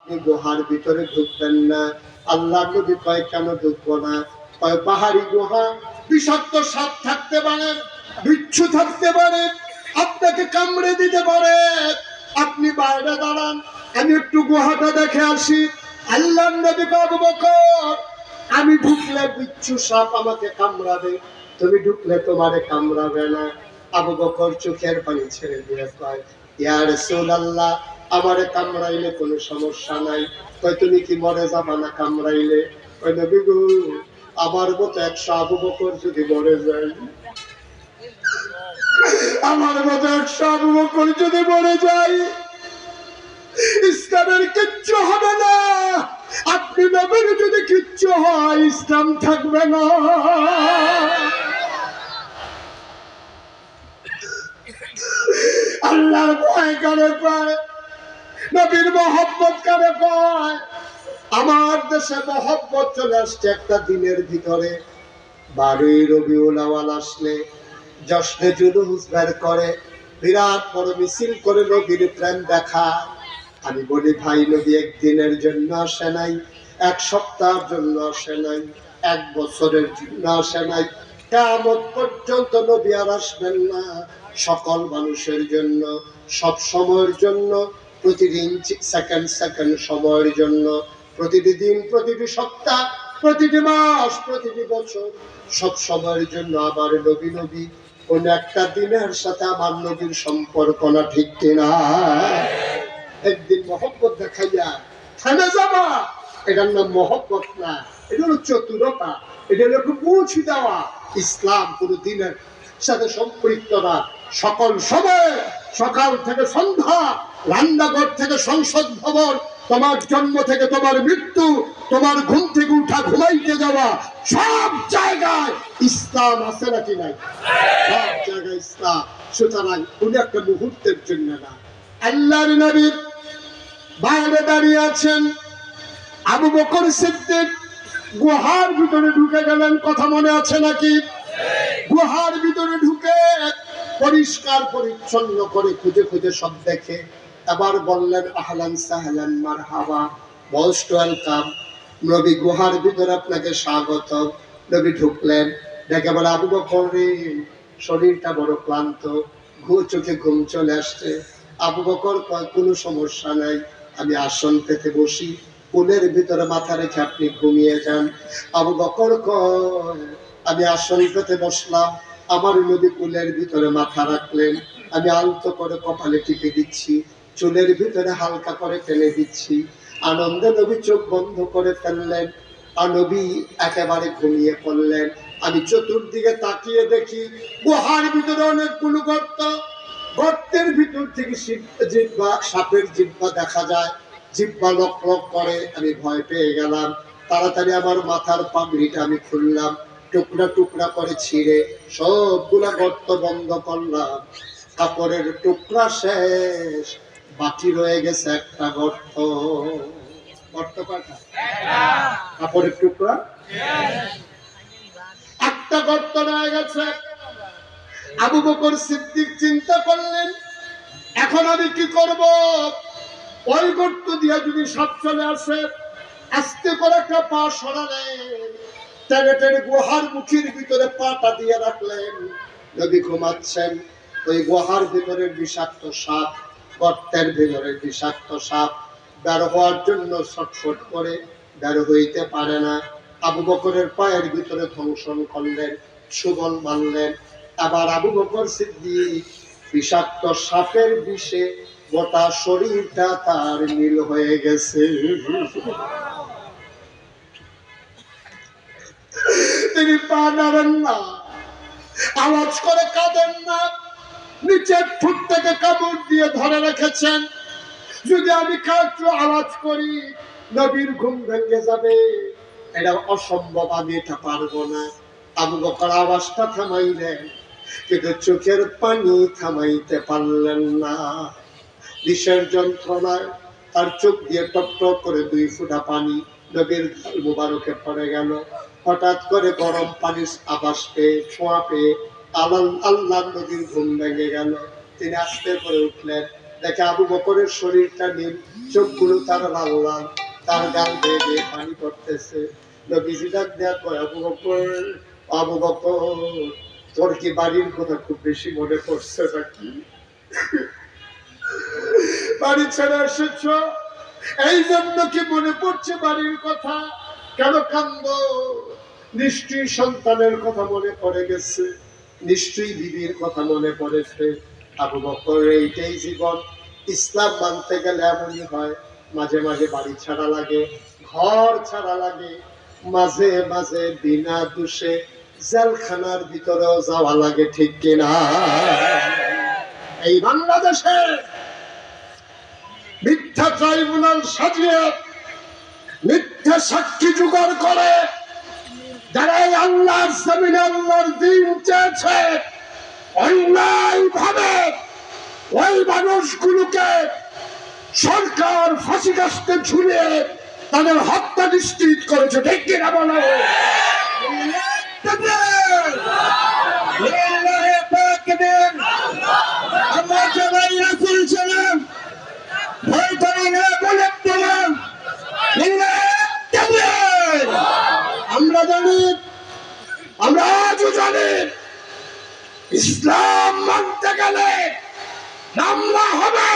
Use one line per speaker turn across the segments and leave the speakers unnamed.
আপনি গুহার ভিতরে ঢুকবেন না। আল্লাহ নবী কয় কেন ঢুকবো না? কয় পাহাড়ি গুহা, বিষাক্ত সাপ থাকতে পারে, বিচ্ছু থাকতে পারে, আপনাকে কামড়ে দিতে পারে। আপনি বাইরে দাঁড়ান, আমি একটু গুহাটা দেখে আসি। আল্লাহ নবী আবু বকর, আমি ঢুকলে বিচ্ছু সাপ আমাকে কামড়াবে, তুমি ঢুকলে তোমারে কামড়াবে না। আবু বকর চোখের পানি ছেড়ে দিয়ে কয়, ইয়া রাসূলুল্লাহ, আমারে কামড়াইলে কোনো সমস্যা নাই। কয় তুমি কি মরে যাবা না কামড়াইলে? কয় নবী গো, আমার মতো 100 আবু বকর যদি মরে যায়, আমার মতো 100 আবু বকর যদি মরে যায়, ইসলামের কিচ্ছু হবে না। আপনি নবীর যদি কিচ্ছু হয়, ইসলাম থাকবে না। আল্লাহর ভয় কারে পায়, নবীর মহব্বত কারে পায়। আমার দেশে মহব্বত চলে আসছে একটা দিনের ভিতরে। 12ই রবিউল আউয়াল আসলে জশ্নে জুলুস বের করে, বিরাট বড় মিছিল করে নবীর প্রেম দেখা। আমি বলি ভাই, নবী একদিনের জন্য আসে নাই, 1 সপ্তাহের জন্য আসে নাই, 1 বছরের জন্য আসে নাই, কিয়ামত পর্যন্ত নবী আর আসবেন না। সকল মানুষের জন্য, সব সময়ের জন্য, প্রতিদিন সেকেন্ড সেকেন্ড সময়ের জন্য, প্রতিটি দিন, প্রতিটি সপ্তাহ, প্রতিটি মাস, প্রতিটি বছর, সব সময়ের জন্য আমার নবী নবী। কোন একটা দিনের সাথে আমার নবীর সম্পর্ক না, ঠিক কিনা? একদিন মহব্বত দেখাইয়া থেমে যাবা, এটার নাম মহব্বত না, এটা হলো চতুরতা, এটা হলো একটু পৌঁছে দেওয়া। ইসলাম কোন দিনের সাথে সম্পৃক্ত না। সকল সময়, সকাল থেকে সন্ধ্যা, রান্নাঘর থেকে সংসদ ভবন, তোমার জন্ম থেকে তোমার মৃত্যু, তোমার ঘুম থেকে উঠা ঘুমাইতে যাওয়া, সব জায়গায় ইসলাম আছে নাকি নাই? সব জায়গায় ইসলাম। সুতরাং কোন একটা মুহূর্তের জন্য না। আল্লাহর নবী বাইরে দাঁড়িয়ে আছেন, আবু বকর সিদ্দিক গুহার ভিতরে ঢুকে গেলেন। কথা মনে আছে নাকি? গুহার ভিতরে ঢুকে পরিষ্কার পরিচ্ছন্ন করে খুঁজে খুঁজে সব দেখে আবার বললেন, আহলান সাহলান মারহাবা, মোস্ট ওয়েলকাম। নবী গুহার ভিতরে আপনাকে স্বাগত। নবী ঢুকলেন, দেখে বলে, আবু বকর রে, শরীরটা বড় ক্লান্ত, চোখে ঘুম চলে আসছে। আবু বকর কয়, কোনো সমস্যা নাই, আমি আসন পেতে বসি, কোলের ভিতরে মাথা রেখে আপনি ঘুমিয়ে যান। আবু বকর কয়, আমি আসন পেতে বসলাম, আমার নবী কোলের ভিতরে মাথা রাখলেন, আমি আলতো করে কপালে টিপে দিচ্ছি, চুলের ভিতরে হালকা করে ফেলে দিচ্ছি। আনন্দে নবী চোখ বন্ধ করে ফেললেন, আর নবী একেবারে ঘুমিয়ে পড়লেন। আমি চতুর্দিকে তাকিয়ে দেখি গুহার ভিতরে অনেকগুলো গর্ত, গর্তের ভিতর থেকে জিহ্বা, সাপের জিহ্বা দেখা যায়, জিহ্বা লক লক করে। আমি ভয় পেয়ে গেলাম, তাড়াতাড়ি আমার মাথার পাগড়িটা আমি খুললাম, টুকরা টুকরা করে ছিঁড়ে সবগুলা গর্ত বন্ধ করলাম। কাপড়ের টুকরা শেষ, বাকি রয়ে গেছে একটা গর্ত। গর্ত কয়টা? কাপড়ের টুকরা একটা গর্ত রয়ে গেছে। আবু বকর সিদ্দিক চিন্তা করলেন, এখন আমি কি করব? ওই গর্ত দিয়ে যদি সাপ চলে আসে, আস্তে করে একটা পা সরালেন, টেনে টেনে গুহার মুখের ভিতরে পাটা দিয়ে রাখলেন। নবী ঘুমাচ্ছেন, ওই গুহার ভিতরে বিষাক্ত সাপ, গর্তের ভিতরে বিষাক্ত সাপ বের হওয়ার জন্য ছটফট করে, বের হইতে পারে না। আবু বকরের পায়ের ভিতরে ধ্বংসন করলেন, সুবল মানলেন। আবার আবু বকর সিদ্দিক বিষাক্ত সাপের বিষে গোটা শরীরটা তার নীল হয়ে গেছে। তিনি পা নাড়েন না, আওয়াজ করে কাঁদেন না, নিচের ঠোঁট থেকে কাপড় দিয়ে ধরে রেখেছেন, যদি আমি কাউকে আওয়াজ করি নবীর ঘুম ভেঙে যাবে, এটা অসম্ভব, আমি এটা পারবো না। আবু বকর আওয়াজটা থামাইলেন, কিন্তু চোখের পানি থামাইতে পারলেন না। বিষের যন্ত্রণায় তার চোখ দিয়ে টপ টপ করে 2 ফোঁটা পানি নবীর গাল মুবারকে পড়ে গেল। হঠাৎ করে গরম পানির আবাস পেয়ে, ছোঁয়া পেয়ে আল্লাহ নবীর ঘুম ভেঙে গেল। তিনি আস্তে করে উঠলেন, দেখে আবু বকরের শরীরটা নীল, চোখগুলো তার লাল লাল, তার গাল বেয়ে বেয়ে পানি পড়তেছে। নবীজি ডাক দেয়া কয়, আবু বকর, আবু বকর, তোর কি বাড়ির কথা খুব বেশি মনে পড়ছে নাকি? বাড়ি ছেড়ে এসেছ এই জন্য কি মনে পড়ছে বাড়ির কথা? কেন কান্দো? নিশ্চয়ই সন্তানের কথা মনে পড়ে গেছে, নিশ্চয়ই বিবির কথা মনে পড়েছে। আবু বকর, এইটাই জীবন। ইসলাম মানতে গেলে এমনই হয়, মাঝে মাঝে বাড়ি ছাড়া লাগে, ঘর ছাড়া লাগে, মাঝে মাঝে বিনা দোষে জেলখানার ভিতরেও যাওয়া লাগে, ঠিক কিনা? এই বাংলাদেশে মিথ্যা ট্রাইব্যুনাল সাজিয়ে মিথ্যা সাক্ষী জোগাড় করে যারা আল্লাহর জমিনে আল্লাহর দ্বীন চেয়েছে, অন্যায় ভাবে ওই মানুষগুলোকে সরকার ফাঁসি কাস্তে ঝুলিয়ে তাদের হত্যা নিশ্চিত করেছে, ঠিক কিনা বলো? আমরা সবাই রাসূল ছিলাম, ভয় করি না, বলে দিলাম আমরা জানি, আমরা আজও জানি, ইসলাম মানতে গেলে মামলা হবে,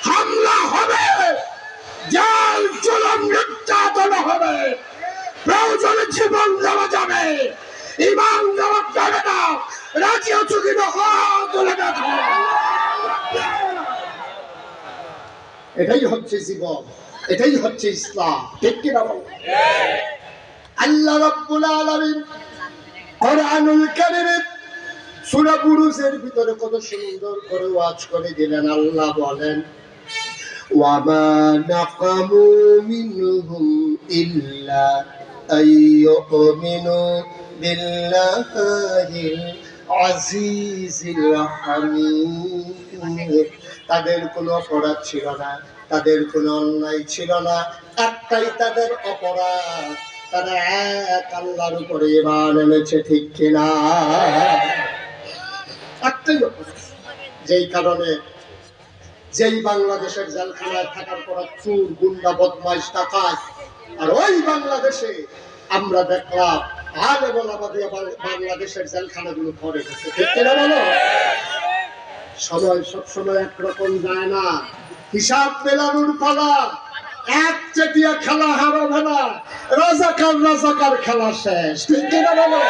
হামলা হবে, জাল জুলুম নির্যাতন হবে, প্রয়োজনে জীবন দেওয়া যাবে, ঈমান দেওয়া যাবে না। রাজি আছো কিনা? হাত তুলে দেখো। এটাই হচ্ছে জীবন, এটাই হচ্ছে ইসলাম, ঠিক কিনা বলো? আল্লাহ রাব্বুল আলামিন কোরআনুল কারীমে সূরা বুরুজের ভিতরে কত সুন্দর করে ওয়াজ করে দিলেন। আল্লাহ বলেন, ওয়া মা নাকামু মিনহুম ইল্লা আইয়ুমিনু বিল্লাহিল আজিজিল হামিদ। তাদের কোনো অপরাধ ছিল না, তাদের কোনো অন্যায় ছিল না, একটাই তাদের অপরাধ, তারা এক আল্লাহর উপরে ঈমান এনেছে, ঠিক কিনা? একটাই অপরাধ। যেই কারণে যেই বাংলাদেশের জেলখানায় থাকার পর চোর, গুন্ডা, বদমাইশ, ডাকাত, আর ওই বাংলাদেশে আমরা দেখলাম আলেম ওলামা দিয়ে বাংলাদেশের জেলখানাগুলো ভরে গেছে, ঠিক কিনা বলো? সময় সবসময় একরকম যায় না, হিসাব মেলানোর পালা। এক চেটিয়া খেলা হারাবে না, রাজাকার রাজাকার খেলা শেষ, ঠিক কিনা বলো?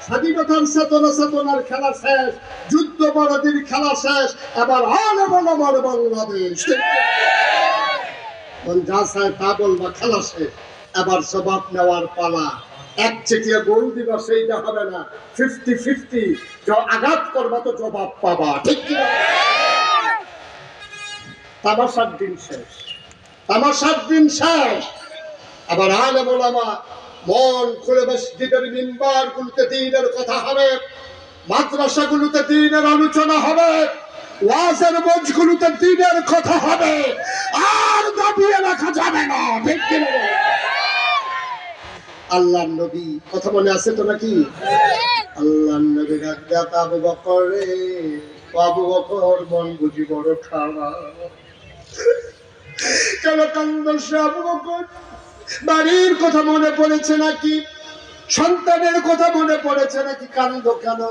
স্বাধীনতার চেতনা চেতনার খেলা শেষ, যুদ্ধ বড়দির খেলা শেষ, এবার আলেম ওলামার বাংলাদেশ, যা চায় তা বলবা, খেলা শেষ, এবার জবাব নেওয়ার পালা। এক চেটিয়া গোল দিবা সেইটা হবে না, 50-50, আঘাত করবা তো জবাব পাবা, ঠিক কিনা? তামাশার দিন শেষ, তামাশার দিন শেষ। আবার আলেম ওলামা মন খুলে মসজিদের মিম্বারগুলোতে দ্বীনের কথা হবে, মাদ্রাসাগুলোতে দ্বীনের আলোচনা হবে, ওয়াজের মঞ্চগুলোতে দ্বীনের কথা হবে, আর দাবিয়ে রাখা যাবে না, ঠিক কিনা? আল্লাহর নবী কথা মনে আছে তো নাকি? আল্লাহর নবী রাত আবু বকর রে, আবু বকর মন বুঝি বড় খারাপ, কেন কান্দস আবু বকর? বাড়ির কথা মনে পড়েছে নাকি? সন্তানের কথা মনে পড়েছে নাকি? কান্দো কেন?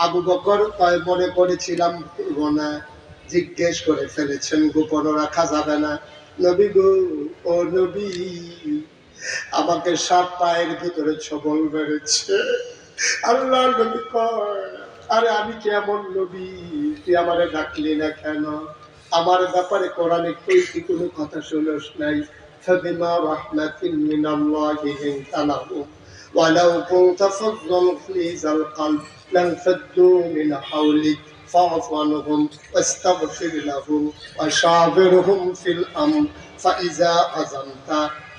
আবু বকর তাই মনে করেছিলাম না, জিজ্ঞেস করে ফেলেছেন, গোপন রাখা যাবে না। নবী গো, ও নবী, আমাকে 7 পায়ের ভিতরে ছবল মেরেছে। আল্লাহর নবী কয়, আরে আমি কেমন নবী, তুই আমারে ডাকলি না কেন? আমার ব্যাপারে কোরআনে কই কোনো কথা শুনোস নাই? فبما رحمة من الله لنت لهم ولو كنت فظا غليظ القلب لانفضوا من حولك فاعف عنهم واستغفر لهم وشاورهم في الأمر فإذا عزمت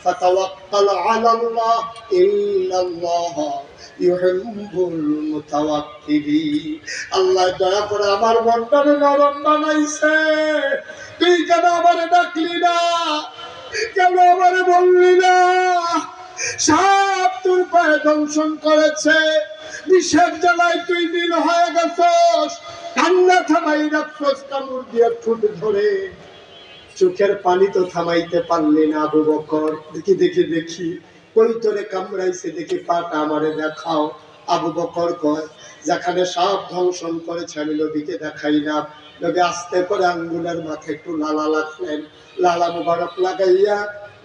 فتوكل على الله إن الله ইউহিব্বুল মুতাওয়াক্কিলিন। আল্লাহ দয়া করে আমার মনটাকে নরম বানাইছে। তুই কেন আমারে ডাকলি না? কেন আমারে বললি না? সাপ তোর পায়ে দংশন করেছে, বিষের জ্বালায় তুই দিন হয়ে গেছস, কান্না থামাই রাখছস কামড় দিয়ে ঠোঁট ধরে, চোখের পানি তো থামাইতে পারলি না আবু বকর। দেখি দেখি দেখি কই তোরে কামড়াইছে, দেখি পাটা আমারে দেখাও। আবু বকর কয়, যেখানে সব ধ্বংসন করেছে আমি নবীকে দেখাই না। নবী আস্তে করে আঙ্গুলের মাথায় একটু লালা লাগলেন, লালা মুবারক লাগাইয়া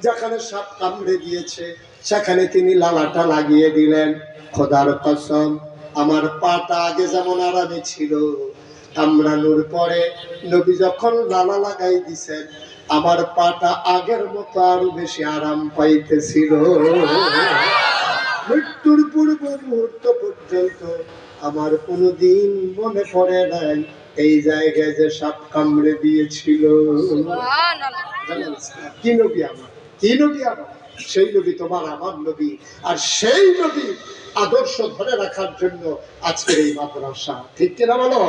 যেখানে সাপ কামড়ে দিয়েছে সেখানে তিনি লালাটা লাগিয়ে দিলেন। খোদার কসম, আমার পাটা আগে যেমন আরামে ছিল, কামড়ানোর পরে নবী যখন লালা লাগাই দিছেন আমার পাটা আগের মতো আরো বেশি আরাম পাইতেছিল। মৃত্যুর পূর্ব মুহূর্ত পর্যন্ত আমার কোনোদিন মনে পড়ে নাই এই জায়গায় যে সাপ কামড়ে দিয়েছিল। কি নবী আমার, কি নবী আমার, সেই নবী তোমার আমার নবী। আর সেই নবী আদর্শ ধরে রাখার জন্য আজকের এই মাদ্রাসা, ঠিক কিনা বলো?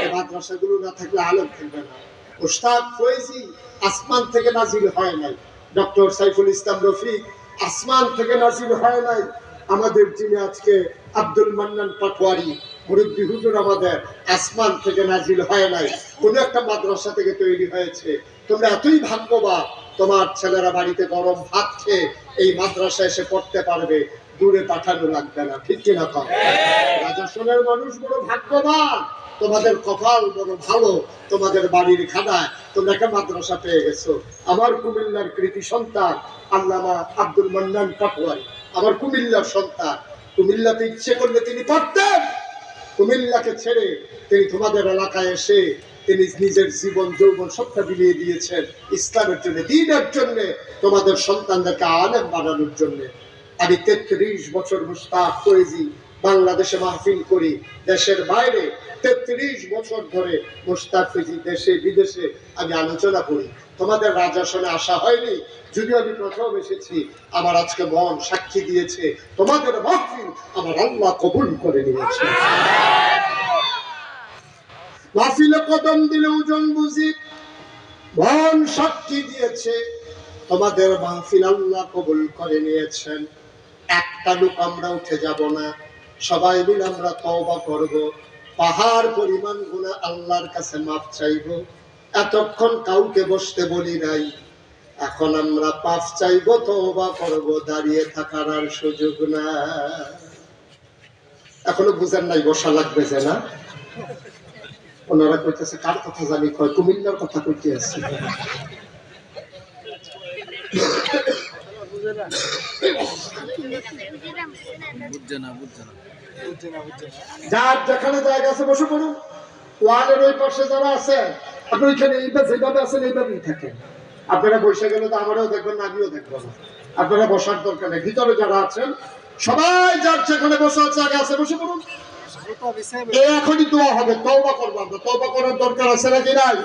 এই মাদ্রাসাগুলো না থাকলে আলোক থাকবে না। উস্তাদ ফয়েজী আসমান থেকে নাজিল হয় নাই, ডক্টর সাইফুল ইসলাম রফিক আসমান থেকে নাজিল হয় নাই, আমাদের যিনি আজকে আব্দুল মান্নান পাটোয়ারি মুরব্বী হুজুর আমাদের আসমান থেকে নাজিল হয় নাই, কোন একটা মাদ্রাসা থেকে তৈরি হয়েছে। তোমরা এতই ভাগ্যবান, তোমার ছেলেরা বাড়িতে গরম ভাত খেয়ে এই মাদ্রাসা এসে পড়তে পারবে, দূরে পাঠানো লাগবে না, ঠিক কিনা কম? রাজস্থানের মানুষ বড় ভাগ্যবান, তোমাদের কপাল বড় ভালো, তোমাদের বাড়ির খানায় তোমরা একটা মাদ্রাসা পেয়ে গেছো। আমার কুমিল্লার কৃতি সন্তান আল্লামা আব্দুল মান্নান পাটোয়ারি আমার কুমিল্লার সন্তান, কুমিল্লাতে ইচ্ছে করলে তিনি পারতেন, কুমিল্লাকে ছেড়ে তিনি তোমাদের এলাকায় এসে তিনি নিজের জীবন যৌবন সবটা বিলিয়ে দিয়েছেন ইসলামের জন্য, দ্বীনের জন্য, তোমাদের সন্তানদেরকে আলেম বানানোর জন্য। আমি 33 বছর মুস্তাক ফয়েজী বাংলাদেশে মাহফিল করি, দেশের বাইরে 33 বছর ধরে মুস্তাক ফয়েজী দেশে বিদেশে আমি আলোচনা করি। তোমাদের রাজাসনে আসা হয়নি, যদিও আমি প্রথম এসেছি, আমার আজকে মন সাক্ষী দিয়েছে তোমাদের মাহফিল আমার আল্লাহ কবুল করে নিয়েছে। মাহফিলে কদম দিলে ওজন বুঝি, মন সাক্ষী দিয়েছে তোমাদের মাহফিল আল্লাহ কবুল করে নিয়েছেন। একটা লোক আমরা উঠে যাব না, সবাই মিলে আমরা তওবা করব, পাহাড় পরিমাণ গুনাহ আল্লাহর কাছে মাফ চাইব। এতক্ষণ কাউকে বসতে বলি নাই, এখন আমরা পাপ চাইব, তওবা করব, দাঁড়িয়ে থাকার আর সুযোগ না। এখনো বুঝেন নাই বসা লাগবে যে না? ওনারা কইতেছে কার কথা জানি কয়, কুমিল্লার কথা কইতে আছে। যার যেখানে জায়গা আছে বসে পড়ুন, ওয়ালের ওই পাশে যারা আছে আপনি ওইখানে যেভাবে আছেন এইভাবেই থাকেন। আপনারা বসে গেলে তো আমারও দেখবেন না, আমিও দেখবো না। আপনারা বসার দরকার নেই, ভিতরে যারা আছেন সবাই যার যেখানে বসে আছে আগে আছে বসে পড়ুন। এখনই দোয়া হবে, তওবা করবো আমরা, তওবা করার দরকার আছে নাকি নাই?